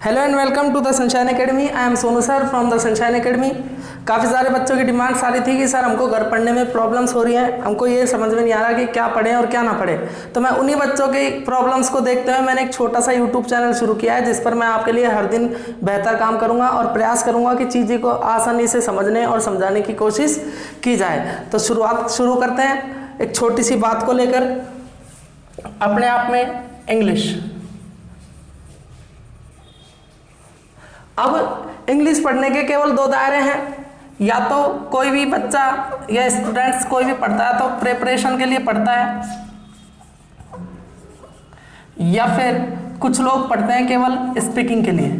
Hello and welcome to the Sunshine Academy. I am Sonu sir from the Sunshine Academy. काफ़ी सारे बच्चों की demand सारी थी कि सर हमको घर पढ़ने में प्रॉब्लम्स हो रही हैं, हमको ये समझ में नहीं आ रहा कि क्या पढ़ें और क्या ना पढ़ें। तो मैं उन्हीं बच्चों की प्रॉब्लम्स को देखते हुए मैंने एक छोटा सा यूट्यूब चैनल शुरू किया है, जिस पर मैं आपके लिए हर दिन बेहतर काम करूँगा और प्रयास करूँगा कि चीज़ें को आसानी से समझने और समझाने की कोशिश की जाए। तो शुरू करते हैं एक छोटी सी बात को लेकर, अपने आप में इंग्लिश। अब इंग्लिश पढ़ने के केवल दो दायरे हैं, या तो कोई भी बच्चा या स्टूडेंट्स कोई भी पढ़ता है तो प्रिपरेशन के लिए पढ़ता है, या फिर कुछ लोग पढ़ते हैं केवल स्पीकिंग के लिए।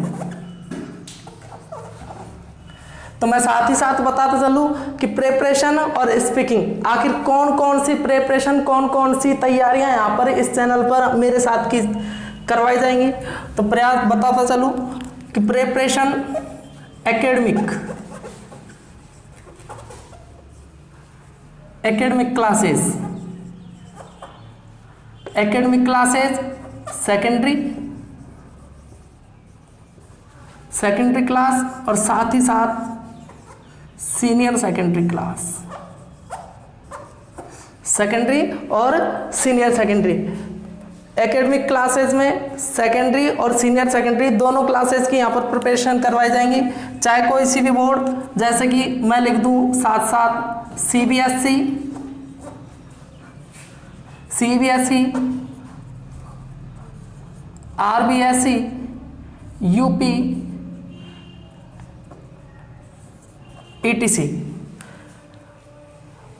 तो मैं साथ ही साथ बताता चलूं कि प्रिपरेशन और स्पीकिंग आखिर कौन कौन सी प्रिपरेशन, कौन कौन सी तैयारियां यहाँ पर इस चैनल पर मेरे साथ की करवाई जाएंगी। तो प्रयास बताता चलूं कि preparation academic classes secondary class और साथ ही साथ सीनियर सेकेंडरी। एकेडमिक क्लासेस में सेकेंडरी और सीनियर सेकेंडरी दोनों क्लासेस की यहाँ पर प्रिपरेशन करवाई जाएंगी, चाहे कोई सी भी बोर्ड, जैसे कि मैं लिख दूँ साथ साथ सीबीएसई, आरबीएसई, यूपी, ईटीसी।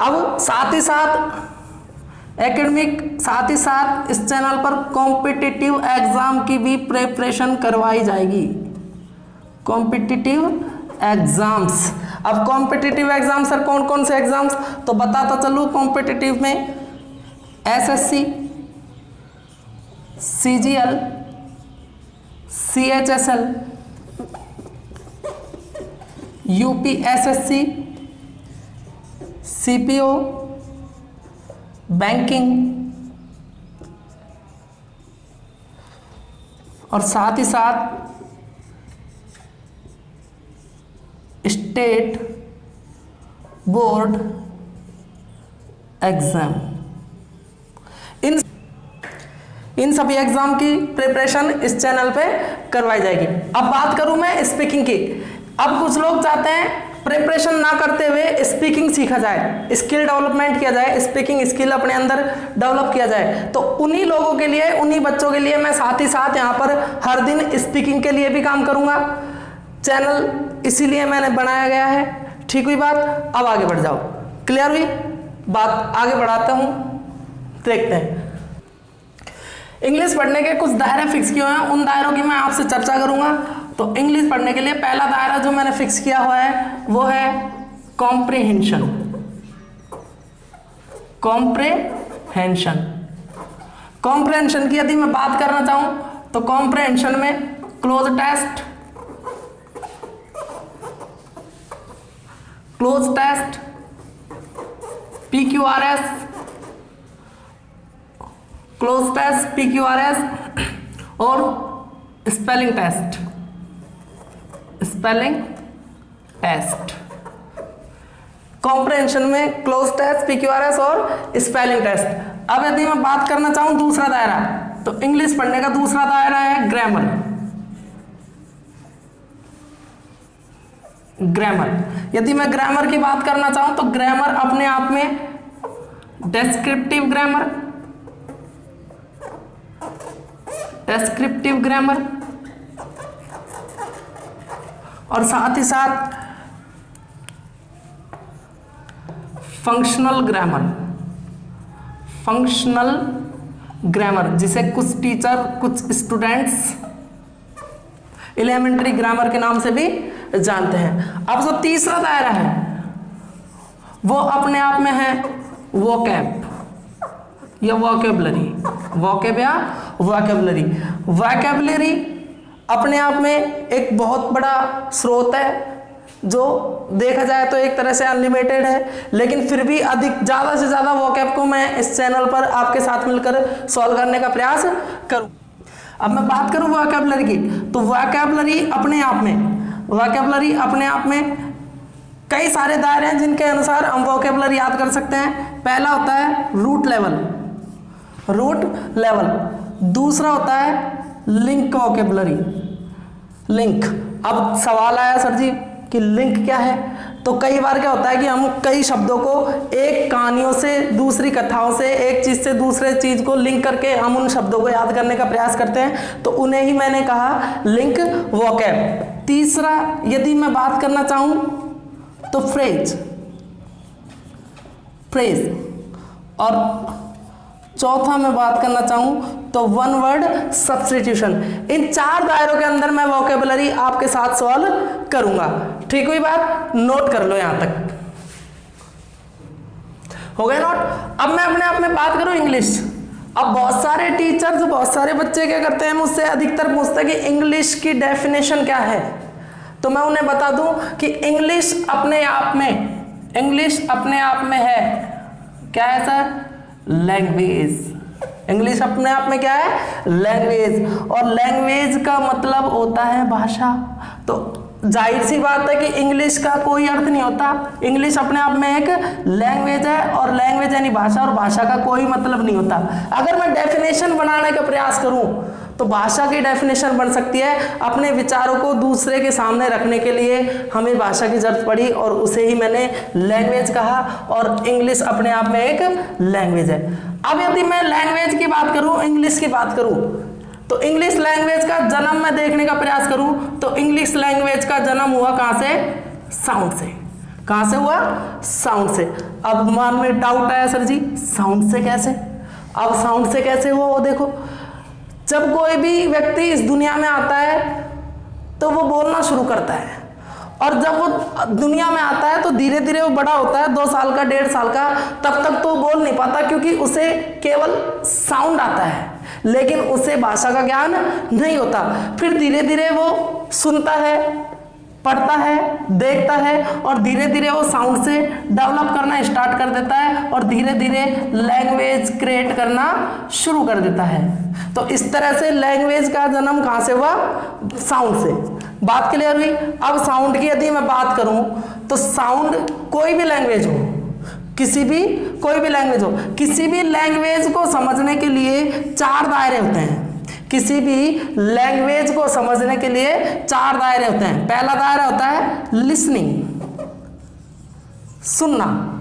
अब साथ ही साथ इस चैनल पर कॉम्पिटिटिव एग्जाम की भी प्रिपरेशन करवाई जाएगी। कॉम्पिटिटिव एग्जाम्स, अब कॉम्पिटिटिव एग्जाम सर कौन कौन से एग्जाम्स, तो बताता चलूँ। कॉम्पिटिटिव में SSC, CGL, CHSL, UPSSC, CPO, banking और साथ ही साथ स्टेट बोर्ड एग्जाम। इन सभी एग्जाम की प्रिपरेशन इस चैनल पे करवाई जाएगी। अब बात करूं मैं स्पीकिंग की। अब कुछ लोग चाहते हैं प्रिपरेशन ना करते हुए स्पीकिंग सीखा जाए, स्किल डेवलपमेंट किया जाए, स्पीकिंग स्किल अपने अंदर डेवलप किया जाए। तो उन्हीं लोगों के लिए, उन्हीं बच्चों के लिए मैं साथ ही साथ यहाँ पर हर दिन स्पीकिंग के लिए भी काम करूँगा। चैनल इसीलिए मैंने बनाया गया है। ठीक हुई बात? अब आगे बढ़ जाओ। क्लियर हुई बात? आगे बढ़ाता हूँ, देखते हैं। इंग्लिश पढ़ने के कुछ दायरे फिक्स किए हुए हैं, उन दायरों की मैं आपसे चर्चा करूँगा। तो इंग्लिश पढ़ने के लिए पहला दायरा जो मैंने फिक्स किया हुआ है वो है कॉम्प्रिहेंशन। कॉम्प्रिहेंशन की यदि मैं बात करना चाहूं तो कॉम्प्रिहेंशन में क्लोज टेस्ट, PQRS और स्पेलिंग टेस्ट। कॉम्प्रिहेंशन में क्लोज टेस्ट, PQRS और स्पेलिंग टेस्ट। अब यदि मैं बात करना चाहूं दूसरा दायरा, तो इंग्लिश पढ़ने का दूसरा दायरा है ग्रामर। यदि मैं ग्रामर की बात करना चाहूं तो ग्रामर अपने आप में डेस्क्रिप्टिव ग्रामर और साथ ही साथ फंक्शनल ग्रामर, जिसे कुछ टीचर, कुछ स्टूडेंट्स एलिमेंट्री ग्रामर के नाम से भी जानते हैं। अब जो तीसरा दायरा है वो अपने आप में है वोकैब या वोकैबुलरी अपने आप में एक बहुत बड़ा स्रोत है, जो देखा जाए तो एक तरह से अनलिमिटेड है, लेकिन फिर भी ज़्यादा से ज़्यादा वोकैब को मैं इस चैनल पर आपके साथ मिलकर सॉल्व करने का प्रयास करूँ। अब मैं बात करूं वोकैबुलरी की, तो वोकैबुलरी अपने आप में कई सारे दायरे हैं जिनके अनुसार हम वोकैबुलरी याद कर सकते हैं। पहला होता है रूट लेवल, दूसरा होता है लिंक वोकैबुलरी, लिंक। अब सवाल आया सर जी कि लिंक क्या है, तो कई बार क्या होता है कि हम कई शब्दों को एक कहानियों से, दूसरी कथाओं से, एक चीज से दूसरे चीज को लिंक करके हम उन शब्दों को याद करने का प्रयास करते हैं, तो उन्हें ही मैंने कहा लिंक वोकैब। तीसरा यदि मैं बात करना चाहूं तो फ्रेज, और चौथा मैं बात करना चाहूं तो वन वर्ड सब्स्टिट्यूशन। इन 4 दायरों के अंदर मैं वोकैबुलरी आपके साथ सॉल्व करूंगा। ठीक हुई बात, नोट कर लो यहां तक, हो गया नोट। अब मैं अपने आप में बात करूं इंग्लिश। अब बहुत सारे टीचर्स, बहुत सारे बच्चे क्या करते हैं, मुझसे अधिकतर पूछते हैं कि इंग्लिश की डेफिनेशन क्या है। तो मैं उन्हें बता दूं कि इंग्लिश अपने आप में है, क्या है सर, लैंग्वेज। इंग्लिश अपने आप में क्या है, लैंग्वेज, और लैंग्वेज का मतलब होता है भाषा। तो जाहिर सी बात है कि इंग्लिश का कोई अर्थ नहीं होता, इंग्लिश अपने आप में एक लैंग्वेज है, और लैंग्वेज यानी भाषा, और भाषा का कोई मतलब नहीं होता। अगर मैं डेफिनेशन बनाने का प्रयास करूं तो भाषा की डेफिनेशन बन सकती है, अपने विचारों को दूसरे के सामने रखने के लिए हमें भाषा की जरूरत पड़ी, और उसे ही मैंने लैंग्वेज कहा, और इंग्लिश अपने आप में एक लैंग्वेज है। अब यदि मैं लैंग्वेज की बात करूं, इंग्लिश की बात करूं, तो इंग्लिश लैंग्वेज का जन्म मैं देखने का प्रयास करूं तो इंग्लिश लैंग्वेज का जन्म हुआ कहां से, साउंड से। कहां से हुआ, साउंड से। अब मान में डाउट आया सर जी साउंड से कैसे, अब साउंड से कैसे हुआ, वो देखो, जब कोई भी व्यक्ति इस दुनिया में आता है तो वो बोलना शुरू करता है, और जब वो दुनिया में आता है तो धीरे धीरे वो बड़ा होता है, 2 साल का, 1.5 साल का, तब तक तो बोल नहीं पाता क्योंकि उसे केवल साउंड आता है, लेकिन उसे भाषा का ज्ञान नहीं होता। फिर धीरे धीरे वो सुनता है, पढ़ता है, देखता है, और धीरे धीरे वो साउंड से डेवलप करना स्टार्ट कर देता है, और धीरे धीरे लैंग्वेज क्रिएट करना शुरू कर देता है। तो इस तरह से लैंग्वेज का जन्म कहां से हुआ, साउंड से। बात क्लियर हुई। अब साउंड की यदि मैं बात करूं तो साउंड कोई भी लैंग्वेज हो, कोई भी लैंग्वेज हो, किसी भी लैंग्वेज को समझने के लिए 4 दायरे होते हैं। किसी भी लैंग्वेज को समझने के लिए 4 दायरे होते हैं। पहला दायरा होता है लिसनिंग, सुनना।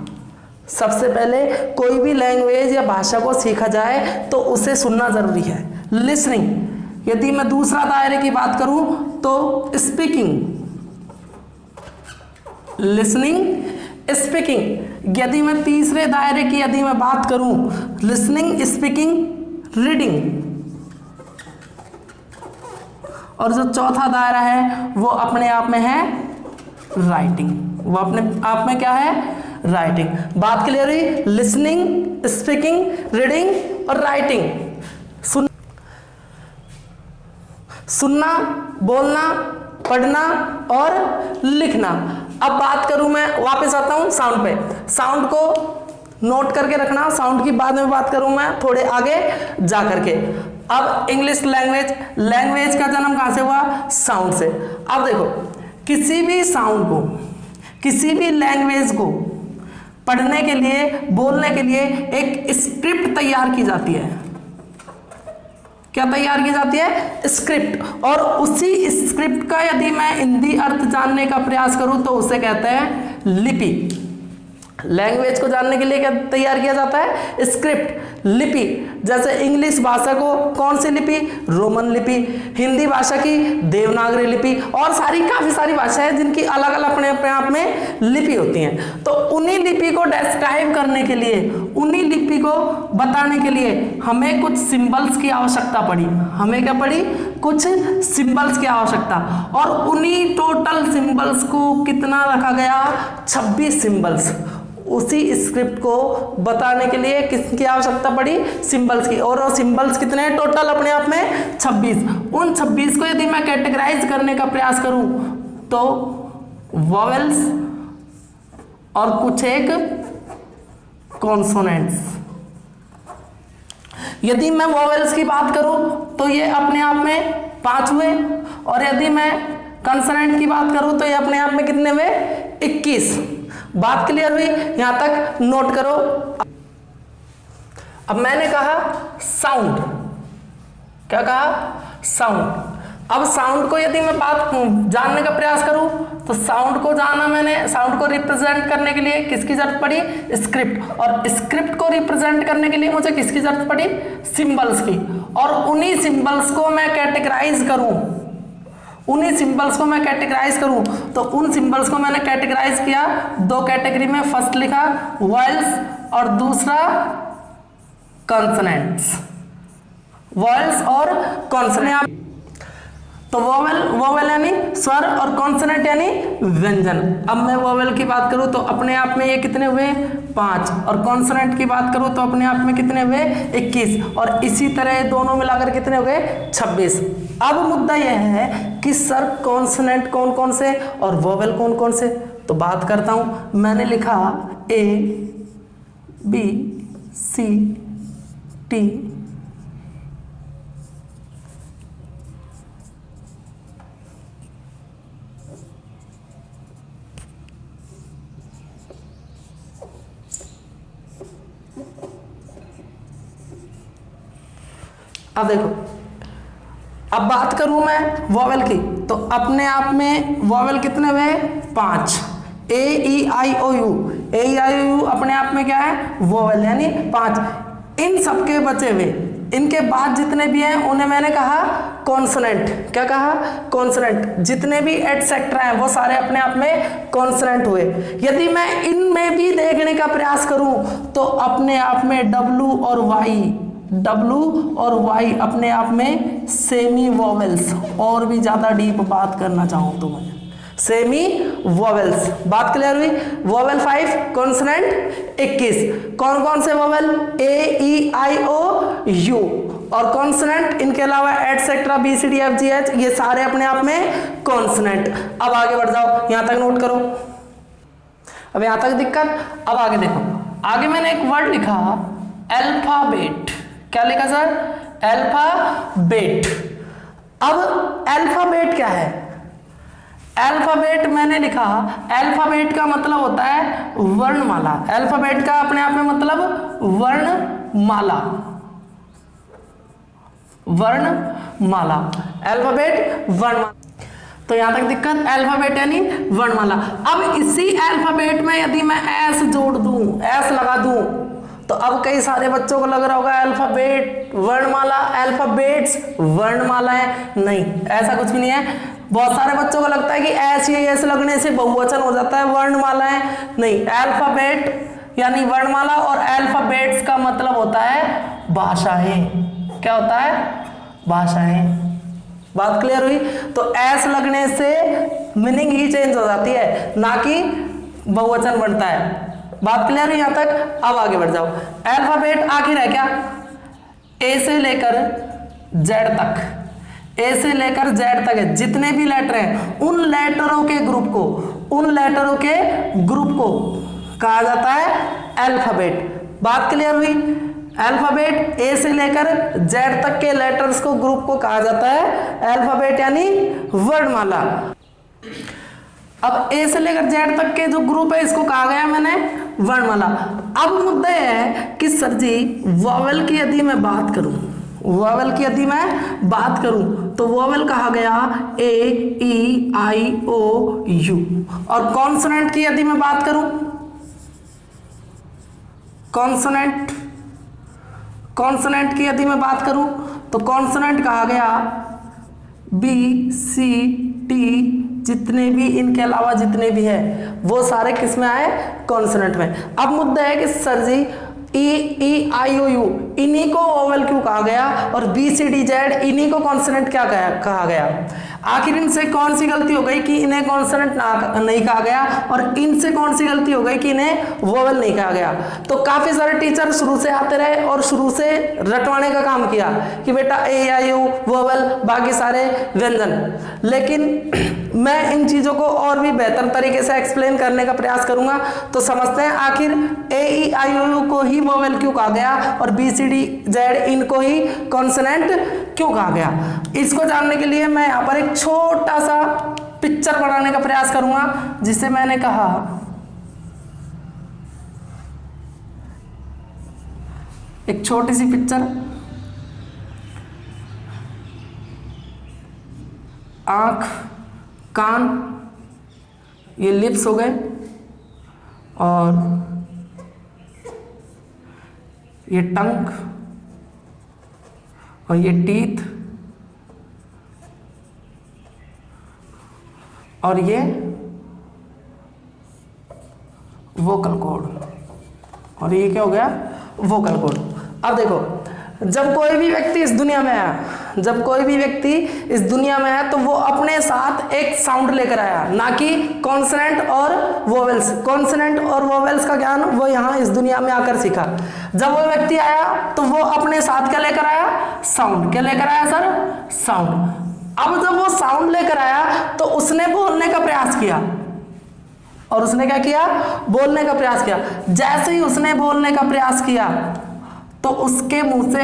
सबसे पहले कोई भी लैंग्वेज या भाषा को सीखा जाए तो उसे सुनना जरूरी है, लिसनिंग। यदि मैं दूसरा दायरे की बात करूं तो स्पीकिंग, लिसनिंग, स्पीकिंग। यदि मैं तीसरे दायरे की यदि मैं बात करूं, लिसनिंग, स्पीकिंग, रीडिंग। और जो चौथा दायरा है वो अपने आप में है राइटिंग, वो अपने आप में क्या है, राइटिंग। बात क्लियर हुई, लिसनिंग, स्पीकिंग, रीडिंग और राइटिंग। सुनना, बोलना, पढ़ना और लिखना। अब बात करूं, मैं वापस आता हूं साउंड पे। साउंड को नोट करके रखना, साउंड की बाद में बात करूं मैं थोड़े आगे जा करके। अब इंग्लिश लैंग्वेज का जन्म कहां से हुआ, साउंड से। अब देखो, किसी भी साउंड को, किसी भी लैंग्वेज को पढ़ने के लिए, बोलने के लिए एक स्क्रिप्ट तैयार की जाती है। क्या तैयार की जाती है, स्क्रिप्ट। और उसी स्क्रिप्ट का यदि मैं हिंदी अर्थ जानने का प्रयास करूं तो उसे कहते हैं लिपि। लैंग्वेज को जानने के लिए क्या तैयार किया जाता है, स्क्रिप्ट, लिपि। जैसे इंग्लिश भाषा को कौन सी लिपि, रोमन लिपि। हिंदी भाषा की देवनागरी लिपि, और काफी सारी भाषाएं जिनकी अलग अलग अपने आप में लिपि होती हैं। तो उन्हीं लिपि को डिस्क्राइब करने के लिए, उन्हीं लिपि को बताने के लिए हमें कुछ सिंबल्स की आवश्यकता पड़ी। हमें क्या पड़ी, कुछ सिंबल्स की आवश्यकता। और उन्हीं टोटल सिंबल्स को कितना रखा गया, 26 सिंबल्स। उसी स्क्रिप्ट को बताने के लिए किसकी आवश्यकता पड़ी, सिंबल्स की। और वो सिंबल्स कितने हैं टोटल, अपने आप में 26। उन 26 को यदि मैं कैटेगराइज करने का प्रयास करूं तो वोवेल्स और कुछ एक कॉन्सोनेंट्स। यदि मैं वोवेल्स की बात करूं तो ये अपने आप में 5 हुए, और यदि मैं कंसोनेंट की बात करूं तो ये अपने आप में कितने हुए? 21। बात क्लियर हुई? यहां तक नोट करो। अब मैंने कहा साउंड, क्या कहा? साउंड। अब साउंड को यदि मैं बात जानने का प्रयास करूं तो साउंड को जाना मैंने, साउंड को रिप्रेजेंट करने के लिए किसकी जरूरत पड़ी? स्क्रिप्ट। और स्क्रिप्ट को रिप्रेजेंट करने के लिए मुझे किसकी जरूरत पड़ी? सिंबल्स की। और उन्हीं सिंबल्स को मैं कैटेगराइज करूं, उन्हीं सिंबल्स को मैं कैटेगराइज करूं, तो उन सिंबल्स को मैंने कैटेगराइज किया 2 कैटेगरी में। फर्स्ट लिखा वॉयल्स और दूसरा कॉन्सोनेंट्स, वॉयल्स और कॉन्सोनेंट। तो वोवेल यानी स्वर और कॉन्सोनेंट यानी व्यंजन। अब मैं वोवेल की बात करूं तो अपने आप में ये कितने हुए? 5, और कॉन्सोनेंट की बात करूं तो अपने आप में कितने हुए? 21, और इसी तरह दोनों मिलाकर कितने हो गए? 26। अब मुद्दा यह है कि सर कॉन्सोनेंट कौन कौन से और वोवेल कौन कौन से? तो बात करता हूं। मैंने लिखा A B C T अब देखो, अब बात करूं मैं वोवेल की तो अपने आप में वोवेल कितने हुए? 5। A E I O U, A E I O U अपने आप में क्या है? वोवेल यानी 5। इन सबके बचे हुए, इनके बाद जितने भी हैं उन्हें मैंने कहा कॉन्सोनेंट। क्या कहा? कॉन्सोनेंट। जितने भी एटसेट्रा हैं वो सारे अपने आप में कॉन्सोनेंट हुए। यदि मैं इनमें भी देखने का प्रयास करूं तो अपने आप में W और Y अपने आप में सेमी वोवेल्स। और भी ज्यादा डीप बात करना चाहूं तो मैं सेमी वोवेल्स। बात क्लियर हुई? Vowel 5, consonant 21। कौन कौन से vowel? A E I O U, और कॉन्सोनेंट इनके अलावा etcetera B C D F G H, ये सारे अपने आप में कॉन्सोनेंट। अब आगे बढ़ जाओ, यहां तक नोट करो। अब यहां तक दिक्कत? अब आगे देखो, आगे मैंने एक वर्ड लिखा अल्फाबेट। क्या लिखा सर? अल्फाबेट। अब अल्फाबेट क्या है? अल्फाबेट मैंने लिखा, अल्फाबेट का मतलब होता है वर्णमाला। अल्फाबेट का अपने आप में मतलब वर्णमाला, वर्णमाला। अल्फाबेट वर्णमाला। तो यहां तक दिक्कत? अल्फाबेट यानी वर्णमाला। अब इसी अल्फाबेट में यदि मैं एस जोड़ दूं, एस लगा दूं, तो अब कई सारे बच्चों को लग रहा होगा अल्फाबेट वर्णमाला, अल्फाबेट्स वर्णमाला है। नहीं, ऐसा कुछ भी नहीं है। बहुत सारे बच्चों को लगता है कि ऐसे लगने से बहुवचन हो जाता है, वर्णमाला है। नहीं, अल्फाबेट यानी वर्णमाला, और अल्फाबेट्स का मतलब होता है भाषाएं। क्या होता है? भाषाएं। बात क्लियर हुई? तो ऐस लगने से मीनिंग ही चेंज हो जाती है, ना कि बहुवचन बनता है। बात क्लियर है यहां तक? अब आगे बढ़ जाओ। अल्फाबेट आखिर है क्या? ए से लेकर जेड तक, ए से लेकर जेड तक है जितने भी लेटर हैं, उन लेटरों के ग्रुप को, उन लेटरों के ग्रुप को कहा जाता है अल्फाबेट। बात क्लियर हुई? अल्फाबेट ए से लेकर जेड तक के लेटर्स को, ग्रुप को कहा जाता है अल्फाबेट यानी वर्णमाला। अब ए से लेकर जेड तक के जो ग्रुप है इसको कहा गया मैंने वर्णमाला। अब मुद्दा यह है कि सर जी वोवेल की यदि मैं बात करूं, वोवेल की यदि मैं बात करूं तो वोवेल कहा गया A E I O U, और कॉन्सोनेंट की यदि मैं बात करूं, कॉन्सोनेंट, कॉन्सोनेंट की यदि मैं बात करूं तो कॉन्सोनेंट कहा गया B C T, जितने भी इनके अलावा जितने भी है वो सारे किस में आए? कॉन्सोनेंट में। अब मुद्दा है कि sir ji E I O U इन्हीं को वोवेल क्यों कहा गया, और B C D Z इन्हीं को कॉन्सोनेंट क्या कहा गया? आखिर इनसे कौन सी गलती हो गई कि इन्हें कॉन्सोनेंट नहीं कहा गया, और इनसे कौन सी गलती हो गई कि इन्हें वोवेल नहीं कहा गया? तो काफी सारे टीचर शुरू से आते रहे और शुरू से रटवाने का काम किया कि बेटा A I O वोवेल, बाकी सारे व्यंजन। लेकिन मैं इन चीजों को और भी बेहतर तरीके से एक्सप्लेन करने का प्रयास करूंगा। तो समझते हैं आखिर A E I O U को ही वोवेल क्यों कहा गया और B C BCDZ इनको ही कॉन्सोनेंट क्यों कहा गया? इसको जानने के लिए मैं यहाँ पर एक छोटा सा पिक्चर बनाने का प्रयास करूंगा, जिसे मैंने कहा एक छोटी सी पिक्चर। आंख, कान, ये लिप्स हो गए, और ये टंग, और ये टीथ, और ये वोकल कॉर्ड, और ये क्या हो गया? Vocal cord. अब देखो, जब कोई भी व्यक्ति इस दुनिया में आया, जब कोई भी व्यक्ति इस दुनिया में आया तो वो अपने साथ एक साउंड लेकर आया, ना कि कॉन्सोनेंट और वोवेल्स। कॉन्सोनेंट और वोवेल्स का ज्ञान वो यहाँ इस दुनिया में आकर सीखा। जब वो व्यक्ति आया तो वो अपने साथ क्या लेकर आया? साउंड। क्या लेकर आया सर? साउंड। अब जब वो साउंड लेकर आया तो उसने बोलने का प्रयास किया, और उसने क्या किया? बोलने का प्रयास किया। जैसे ही उसने बोलने का प्रयास किया तो उसके मुंह से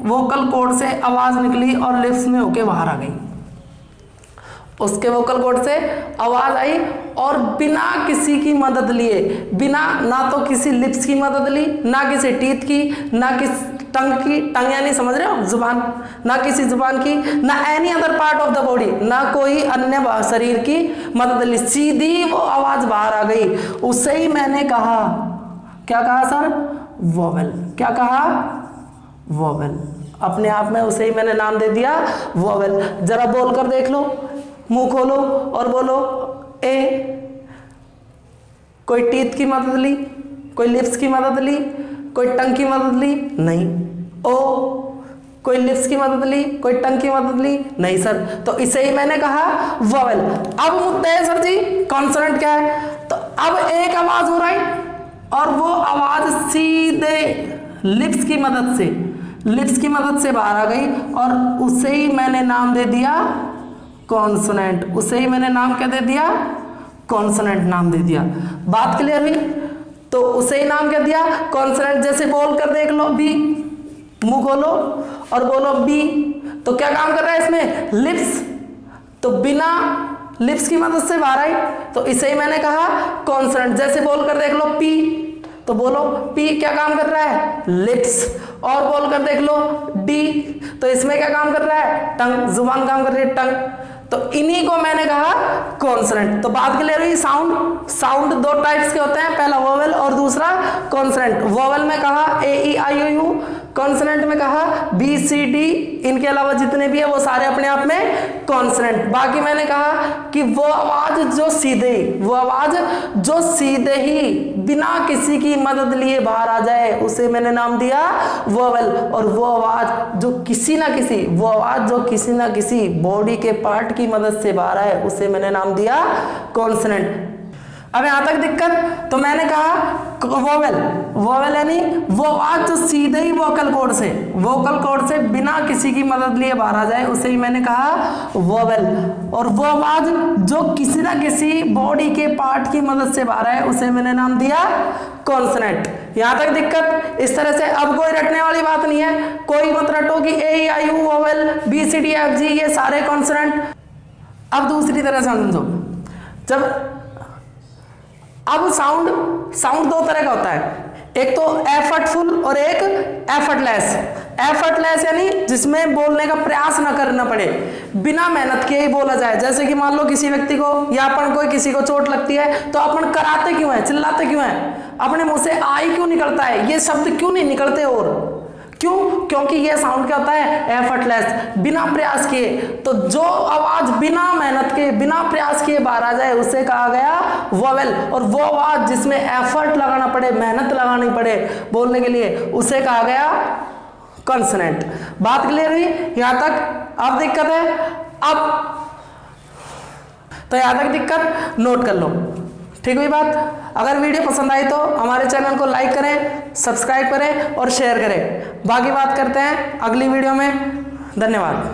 वोकल कॉर्ड से आवाज निकली और लिप्स में होके बाहर आ गई। उसके वोकल कॉर्ड से आवाज आई, और बिना किसी की मदद लिए, बिना ना तो किसी लिप्स की मदद ली, ना किसी टीथ की, ना किसी टंग की, टंग यानी समझ रहे हो जुबान, ना किसी जुबान की, ना any other part of the body, ना कोई अन्य शरीर की मदद ली, सीधी वो आवाज बाहर आ गई। उसे ही मैंने कहा, क्या कहा सर? वोवेल। क्या कहा? वोवेल। अपने आप में उसे ही मैंने नाम दे दिया वोवेल। जरा बोलकर देख लो, मुंह खोलो और बोलो ए। कोई टीथ की मदद ली, कोई लिप्स की मदद ली, कोई टंग की मदद ली? नहीं। ओ, कोई लिप्स की मदद ली, कोई टंग की मदद ली? नहीं सर। तो इसे ही मैंने कहा वोवेल। अब मुद्दा है सर जी कॉन्सोनेंट क्या है? तो अब एक आवाज हो रही, और वो आवाज सीधे लिप्स की मदद से बाहर आ गई, और उसे ही मैंने नाम दे दिया कॉन्सोनेंट। उसे ही मैंने नाम क्या दे दिया? कॉन्सोनेंट नाम दे दिया। बात क्लियर हुई? तो उसे ही नाम क्या दिया? कॉन्सोनेंट। जैसे बोल कर देख लो, बी, मुंह खोलो और बोलो बी, तो क्या काम कर रहा है इसमें? लिप्स। तो बिना लिप्स की मदद से बाहर आई, तो इसे ही मैंने कहा कॉन्सोनेंट। जैसे बोल कर देख लो पी, तो बोलो पी, क्या काम कर रहा है? लिप्स। और बोलकर देख लो डी, तो इसमें क्या काम कर रहा है? टंग, जुबान काम कर रही है, टंग। तो इन्हीं को मैंने कहा कॉन्सोनेंट। तो बात क्लियर हुई? साउंड दो टाइप्स के होते हैं, पहला वोवेल और दूसरा कॉन्सोनेंट। वोवेल में कहा ए E I O you, consonant में कहा बी सी डी, इनके अलावा जितने भी है वो सारे अपने आप में कॉन्सोनेंट। बाकी मैंने कहा कि वो आवाज जो सीधे ही बिना किसी की मदद लिए बाहर आ जाए, उसे मैंने नाम दिया वोवेल। और वो आवाज जो किसी ना किसी बॉडी के पार्ट की मदद से बाहर आए, उसे मैंने नाम दिया कॉन्सोनेंट। अब यहां तक दिक्कत? तो मैंने कहा वोवेल यानी वो आवाज जो सीधे ही वोकल कॉर्ड से बिना किसी की मदद लिए बाहर आ जाए, उसे ही मैंने कहा वोवेल। और वो आवाज जो किसी ना किसी बॉडी के पार्ट की मदद से बाहर आए, उसे मैंने नाम दिया कॉन्सोनेंट। यहां तक दिक्कत? इस तरह से अब कोई रटने वाली बात नहीं है, कोई मत रटो कि A E I U vowel B C D F G ये सारे कॉन्सोनेंट। अब दूसरी तरह से समझो, जब अब साउंड दो तरह का होता है, एक तो एफर्टफुल और एक एफर्टलेस। एफर्टलेस यानी जिसमें बोलने का प्रयास ना करना पड़े, बिना मेहनत के ही बोला जाए। जैसे कि मान लो किसी व्यक्ति को या अपन कोई किसी को चोट लगती है, तो अपन कराते क्यों है, चिल्लाते क्यों है, अपने मुंह से आई क्यों निकलता है, ये शब्द क्यों नहीं निकलते? और क्यों? क्योंकि ये साउंड क्या होता है? एफर्टलेस, बिना प्रयास किए। तो जो आवाज बिना मेहनत के, बिना प्रयास किए बाहर आ जाए, उसे कहा गया वोवेल। और वो आवाज जिसमें एफर्ट लगाना पड़े, मेहनत लगानी पड़े बोलने के लिए, उसे कहा गया कॉन्सोनेंट। बात क्लियर हुई यहां तक? अब दिक्कत है? अब तो यहां तक दिक्कत नोट कर लो, ठीक हुई बात? अगर वीडियो पसंद आई तो हमारे चैनल को लाइक करें, सब्सक्राइब करें और शेयर करें। बाकी बात करते हैं अगली वीडियो में। धन्यवाद।